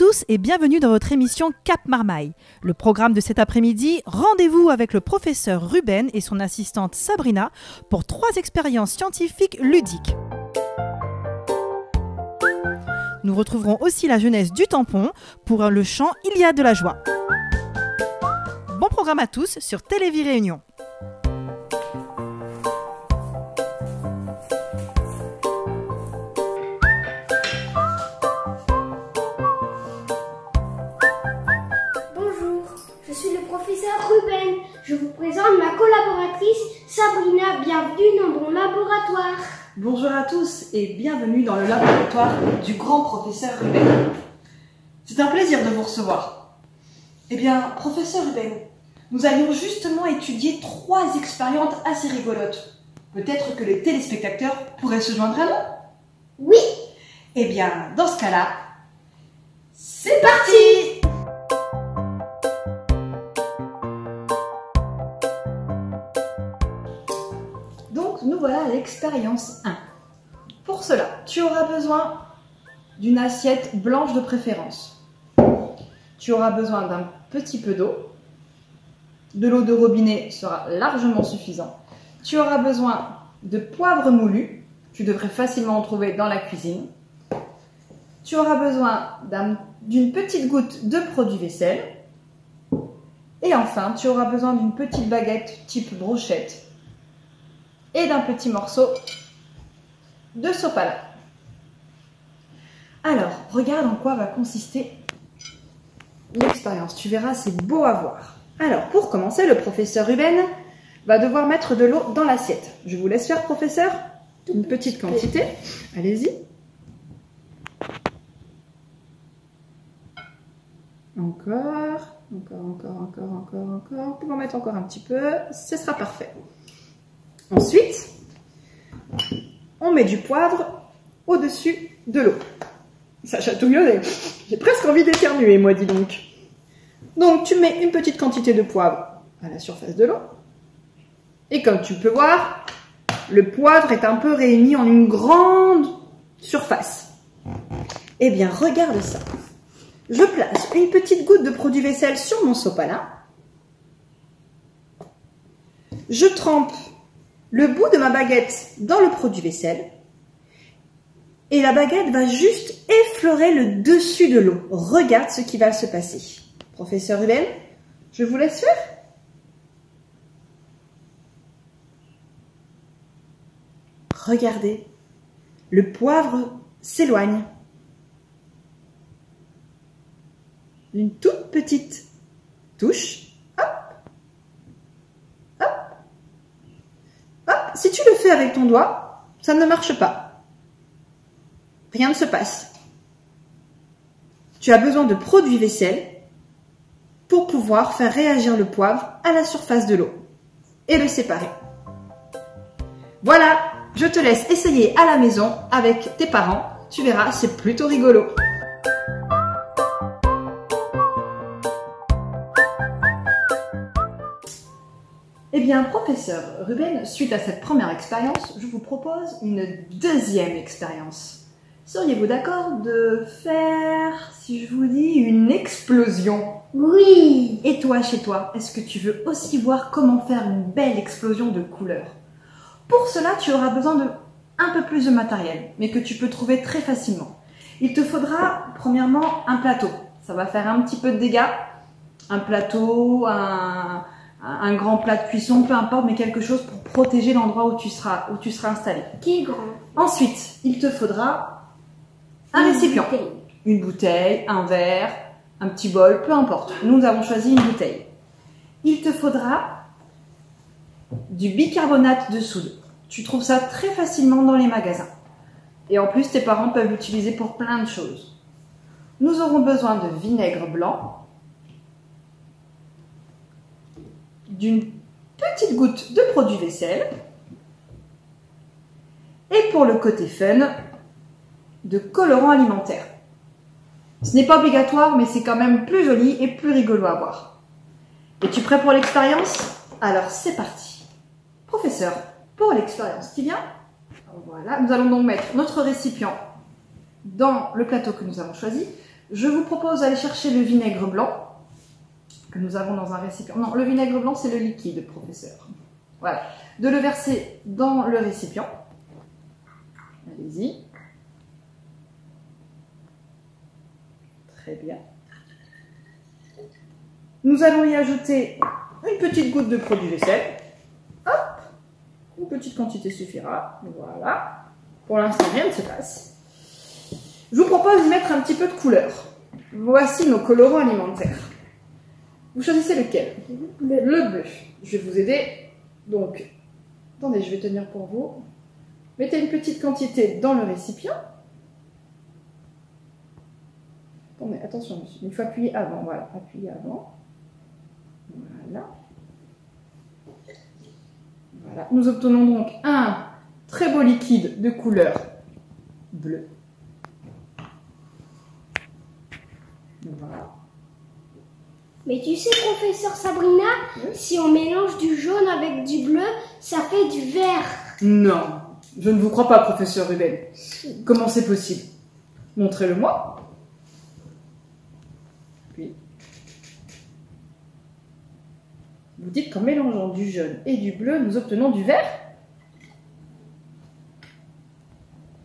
tous et bienvenue dans votre émission Cap Marmaille. Le programme de cet après-midi, rendez-vous avec le professeur Ruben et son assistante Sabrina pour 3 expériences scientifiques ludiques. Nous retrouverons aussi la jeunesse du tampon pour le chant Il y a de la joie. Bon programme à tous sur Télévis Réunion. Professeur Ruben, je vous présente ma collaboratrice Sabrina. Bienvenue dans mon laboratoire. Bonjour à tous et bienvenue dans le laboratoire du grand professeur Ruben. C'est un plaisir de vous recevoir. Eh bien, professeur Ruben, nous allions justement étudier 3 expériences assez rigolotes. Peut-être que les téléspectateurs pourraient se joindre à nous? Oui. Eh bien, dans ce cas-là, c'est parti! Nous voilà à l'expérience 1. Pour cela, tu auras besoin d'une assiette blanche de préférence. Tu auras besoin d'un petit peu d'eau. De l'eau de robinet sera largement suffisant. Tu auras besoin de poivre moulu. Tu devrais facilement en trouver dans la cuisine. Tu auras besoin d'une petite goutte de produit vaisselle. Et enfin, tu auras besoin d'une petite baguette type brochette et d'un petit morceau de sopalin. Alors, regarde en quoi va consister l'expérience. Tu verras, c'est beau à voir. Alors, pour commencer, le professeur Ruben va devoir mettre de l'eau dans l'assiette. Je vous laisse faire, professeur, une petite quantité. Allez-y. Encore. Vous pouvez en mettre encore un petit peu. Ce sera parfait. Ensuite, on met du poivre au-dessus de l'eau. Ça chatouille, j'ai presque envie d'éternuer, moi, dis donc. Donc, tu mets une petite quantité de poivre à la surface de l'eau. Et comme tu peux voir, le poivre est un peu réuni en une grande surface. Eh bien, regarde ça. Je place une petite goutte de produit vaisselle sur mon sopalin. Je trempe le bout de ma baguette dans le produit vaisselle et la baguette va juste effleurer le dessus de l'eau. Regarde ce qui va se passer. Professeur Ruben, je vous laisse faire. Regardez, le poivre s'éloigne. Une toute petite touche. Si tu le fais avec ton doigt, ça ne marche pas. Rien ne se passe. Tu as besoin de produit vaisselle pour pouvoir faire réagir le poivre à la surface de l'eau et le séparer. Voilà, je te laisse essayer à la maison avec tes parents. Tu verras, c'est plutôt rigolo. Eh bien, professeur Ruben, suite à cette première expérience, je vous propose une deuxième expérience. Seriez-vous d'accord de faire, si je vous dis, une explosion? Oui. Et toi, chez toi, est-ce que tu veux aussi voir comment faire une belle explosion de couleurs? Pour cela, tu auras besoin de un peu plus de matériel, mais que tu peux trouver très facilement. Il te faudra, premièrement, un plateau. Ça va faire un petit peu de dégâts. Un plateau, un grand plat de cuisson, peu importe, mais quelque chose pour protéger l'endroit où tu seras installé. Qui est grand. Ensuite, il te faudra un récipient, une bouteille, un verre, un petit bol, peu importe. Nous avons choisi une bouteille. Il te faudra du bicarbonate de soude. Tu trouves ça très facilement dans les magasins. Et en plus, tes parents peuvent l'utiliser pour plein de choses. Nous aurons besoin de vinaigre blanc, d'une petite goutte de produit vaisselle et pour le côté fun, de colorant alimentaire. Ce n'est pas obligatoire, mais c'est quand même plus joli et plus rigolo à voir. Es-tu prêt pour l'expérience? Alors c'est parti. Professeur, pour l'expérience qui vient, voilà, nous allons donc mettre notre récipient dans le plateau que nous avons choisi. Je vous propose d'aller chercher le vinaigre blanc que nous avons dans un récipient. Non, le vinaigre blanc, c'est le liquide, professeur. Voilà. De le verser dans le récipient. Allez-y. Très bien. Nous allons y ajouter une petite goutte de produit vaisselle. Hop, une petite quantité suffira. Voilà. Pour l'instant, rien ne se passe. Je vous propose de mettre un petit peu de couleur. Voici nos colorants alimentaires. Vous choisissez lequel? Le bleu. Je vais vous aider. Donc, attendez, je vais tenir pour vous. Mettez une petite quantité dans le récipient. Attendez, attention, monsieur. Il faut appuyer avant. Voilà, appuyez avant. Voilà. Voilà. Nous obtenons donc un très beau liquide de couleur bleue. Voilà. Mais tu sais, professeur Sabrina, Oui. si on mélange du jaune avec du bleu, ça fait du vert. Non, je ne vous crois pas, professeur Ruben. Comment c'est possible? Montrez-le-moi. Puis, vous dites qu'en mélangeant du jaune et du bleu, nous obtenons du vert?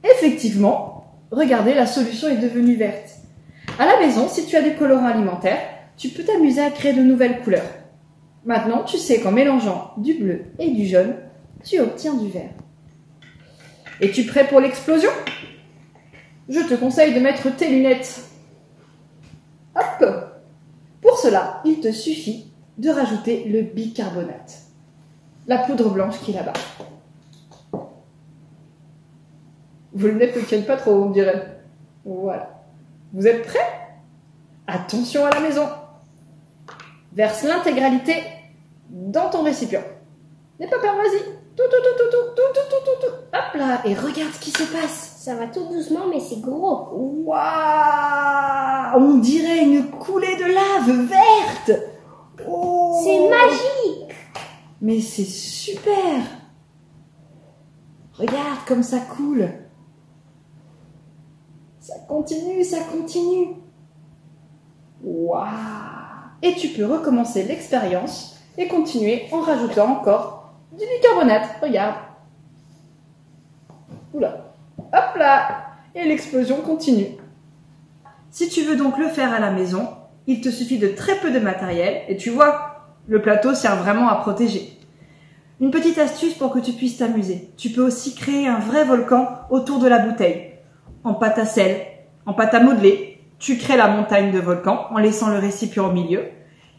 Effectivement, regardez, la solution est devenue verte. À la maison, si tu as des colorants alimentaires, tu peux t'amuser à créer de nouvelles couleurs. Maintenant, tu sais qu'en mélangeant du bleu et du jaune, tu obtiens du vert. Es-tu prêt pour l'explosion? Je te conseille de mettre tes lunettes. Hop! Pour cela, il te suffit de rajouter le bicarbonate, la poudre blanche qui est là-bas. Vos lunettes ne tiennent pas trop, on dirait. Voilà. Vous êtes prêts? Attention à la maison. Verse l'intégralité dans ton récipient. N'aie pas peur, vas-y. Tout. Hop là, et regarde ce qui se passe. Ça va tout doucement, mais c'est gros. Waouh! On dirait une coulée de lave verte. Oh. C'est magique. Mais c'est super. Regarde comme ça coule. Ça continue. Waouh! Et tu peux recommencer l'expérience et continuer en rajoutant encore du bicarbonate. Regarde. Oula. Hop là! Et l'explosion continue. Si tu veux donc le faire à la maison, il te suffit de très peu de matériel et tu vois, le plateau sert vraiment à protéger. Une petite astuce pour que tu puisses t'amuser. Tu peux aussi créer un vrai volcan autour de la bouteille. En pâte à sel, en pâte à modeler, tu crées la montagne de volcan en laissant le récipient au milieu.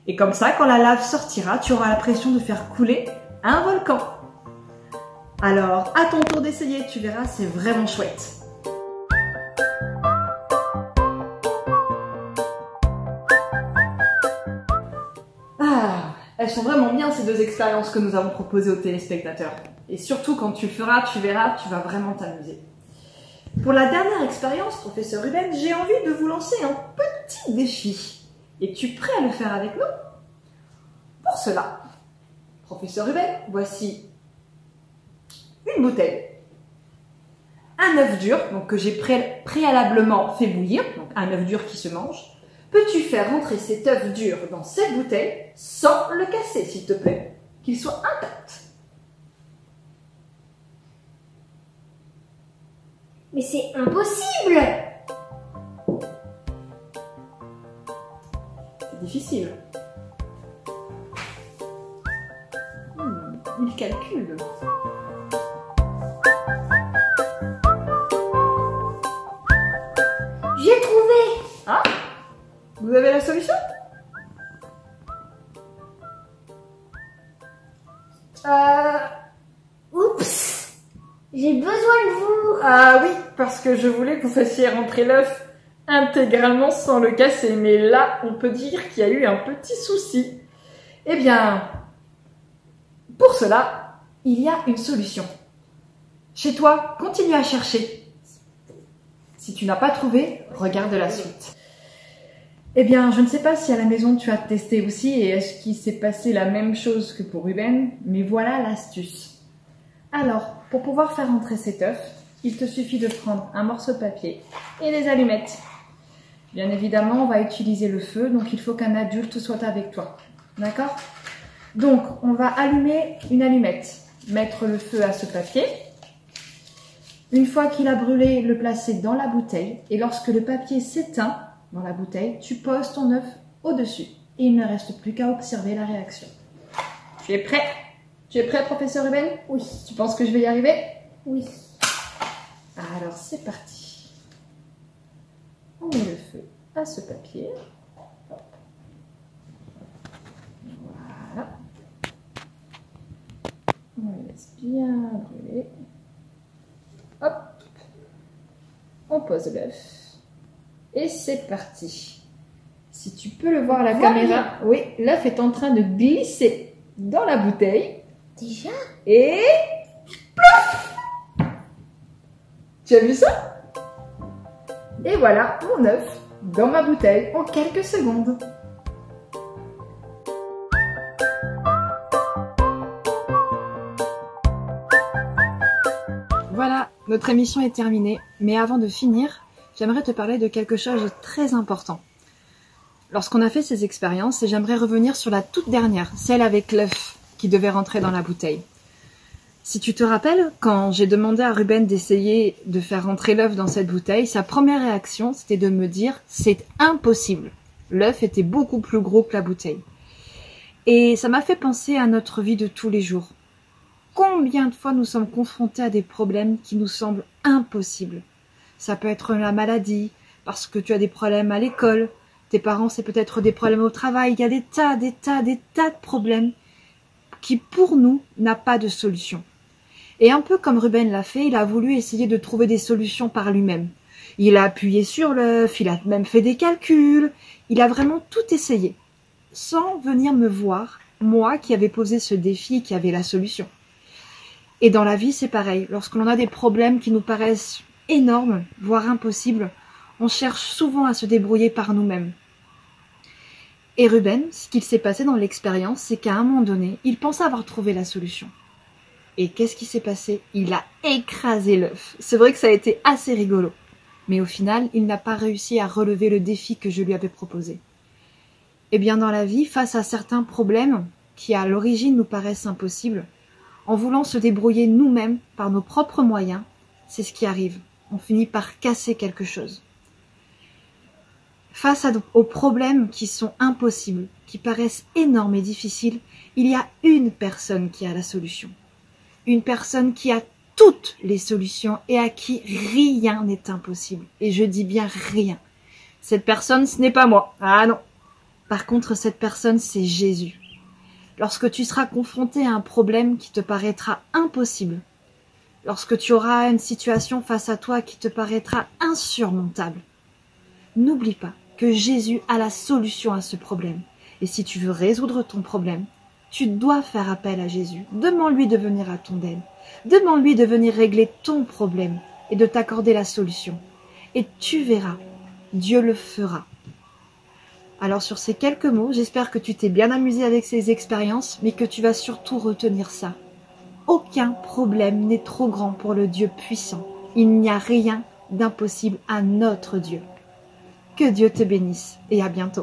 Et comme ça, quand la lave sortira, tu auras l'impression de faire couler un volcan. Alors, à ton tour d'essayer, tu verras, c'est vraiment chouette. Ah, elles sont vraiment bien ces deux expériences que nous avons proposées aux téléspectateurs. Et surtout, quand tu le feras, tu verras, tu vas vraiment t'amuser. Pour la dernière expérience, professeur Ruben, j'ai envie de vous lancer un petit défi. Es-tu prêt à le faire avec nous? Pour cela, professeur Ruben, voici une bouteille, un œuf dur, donc que j'ai préalablement fait bouillir, donc un œuf dur qui se mange. Peux-tu faire rentrer cet œuf dur dans cette bouteille sans le casser, s'il te plaît, qu'il soit intact? Mais c'est impossible. C'est difficile. Il calcule. J'ai trouvé. Ah, vous avez la solution? Oups. J'ai besoin de vous. Ah oui, parce que je voulais que vous fassiez rentrer l'œuf intégralement sans le casser. Mais là, on peut dire qu'il y a eu un petit souci. Eh bien, pour cela, il y a une solution. Chez toi, continue à chercher. Si tu n'as pas trouvé, regarde la suite. Eh bien, je ne sais pas si à la maison tu as testé aussi et est-ce qu'il s'est passé la même chose que pour Ruben, mais voilà l'astuce. Alors, pour pouvoir faire entrer cet œuf, il te suffit de prendre un morceau de papier et des allumettes. Bien évidemment, on va utiliser le feu, donc il faut qu'un adulte soit avec toi. D'accord? Donc, on va allumer une allumette, mettre le feu à ce papier. Une fois qu'il a brûlé, le placer dans la bouteille. Et lorsque le papier s'éteint dans la bouteille, tu poses ton œuf au-dessus. Et il ne reste plus qu'à observer la réaction. Tu es prêt? Tu es prêt, professeur Ruben? Oui. Tu penses que je vais y arriver? Oui. Alors, c'est parti. On met le feu à ce papier. Hop. Voilà. On le laisse bien brûler. Hop. On pose l'œuf. Et c'est parti. Si tu peux le voir à la caméra, oui, l'œuf est en train de glisser dans la bouteille. Déjà? Et... plouf! Tu as vu ça? Et voilà mon œuf dans ma bouteille en quelques secondes. Voilà, notre émission est terminée. Mais avant de finir, j'aimerais te parler de quelque chose de très important. Lorsqu'on a fait ces expériences, et j'aimerais revenir sur la toute dernière, celle avec l'œuf qui devait rentrer dans la bouteille. Si tu te rappelles, quand j'ai demandé à Ruben d'essayer de faire rentrer l'œuf dans cette bouteille, sa première réaction, c'était de me dire « c'est impossible ». L'œuf était beaucoup plus gros que la bouteille. Et ça m'a fait penser à notre vie de tous les jours. Combien de fois nous sommes confrontés à des problèmes qui nous semblent impossibles? Ça peut être la maladie, parce que tu as des problèmes à l'école, tes parents, c'est peut-être des problèmes au travail. Il y a des tas de problèmes qui, pour nous, n'a pas de solution. Et un peu comme Ruben l'a fait, il a voulu essayer de trouver des solutions par lui-même. Il a appuyé sur l'œuf, il a même fait des calculs, il a vraiment tout essayé, sans venir me voir, moi qui avais posé ce défi, qui avait la solution. Et dans la vie, c'est pareil. Lorsque l'on a des problèmes qui nous paraissent énormes, voire impossibles, on cherche souvent à se débrouiller par nous-mêmes. Et Ruben, ce qu'il s'est passé dans l'expérience, c'est qu'à un moment donné, il pensait avoir trouvé la solution. Et qu'est-ce qui s'est passé? Il a écrasé l'œuf. C'est vrai que ça a été assez rigolo. Mais au final, il n'a pas réussi à relever le défi que je lui avais proposé. Eh bien, dans la vie, face à certains problèmes qui à l'origine nous paraissent impossibles, en voulant se débrouiller nous-mêmes par nos propres moyens, c'est ce qui arrive. On finit par casser quelque chose. Face aux problèmes qui sont impossibles, qui paraissent énormes et difficiles, il y a une personne qui a la solution. Une personne qui a toutes les solutions et à qui rien n'est impossible. Et je dis bien rien. Cette personne, ce n'est pas moi. Ah non. Par contre, cette personne, c'est Jésus. Lorsque tu seras confronté à un problème qui te paraîtra impossible, lorsque tu auras une situation face à toi qui te paraîtra insurmontable, n'oublie pas que Jésus a la solution à ce problème. Et si tu veux résoudre ton problème, tu dois faire appel à Jésus. Demande-lui de venir à ton aide. Demande-lui de venir régler ton problème et de t'accorder la solution. Et tu verras, Dieu le fera. Alors sur ces quelques mots, j'espère que tu t'es bien amusé avec ces expériences, mais que tu vas surtout retenir ça. Aucun problème n'est trop grand pour le Dieu puissant. Il n'y a rien d'impossible à notre Dieu. Que Dieu te bénisse et à bientôt.